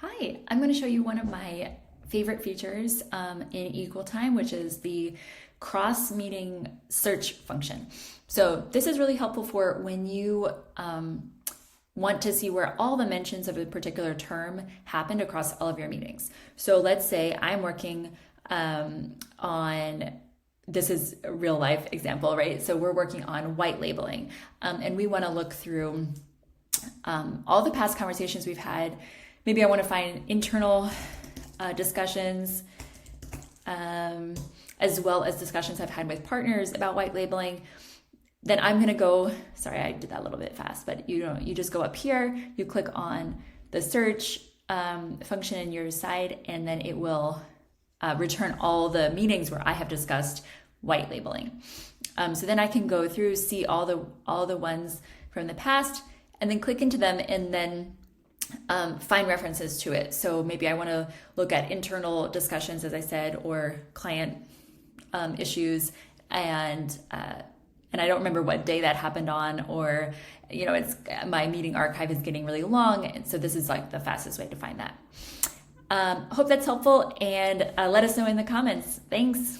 Hi, I'm going to show you one of my favorite features in Equal Time, which is the cross-meeting search function. So this is really helpful for when you want to see where all the mentions of a particular term happened across all of your meetings. So let's say I'm working on, this is a real life example, right? So we're working on white labeling and we want to look through all the past conversations we've had. Maybe I want to find internal discussions as well as discussions I've had with partners about white labeling. Then I'm going to go, sorry, I did that a little bit fast, but you just go up here, you click on the search function in your side, and then it will return all the meetings where I have discussed white labeling. So then I can go through, see all the ones from the past, and then click into them and then find references to it. So maybe I want to look at internal discussions, as I said, or client issues, and I don't remember what day that happened on, or it's my meeting archive is getting really long, and so this is like the fastest way to find that. Hope that's helpful, and let us know in the comments. Thanks.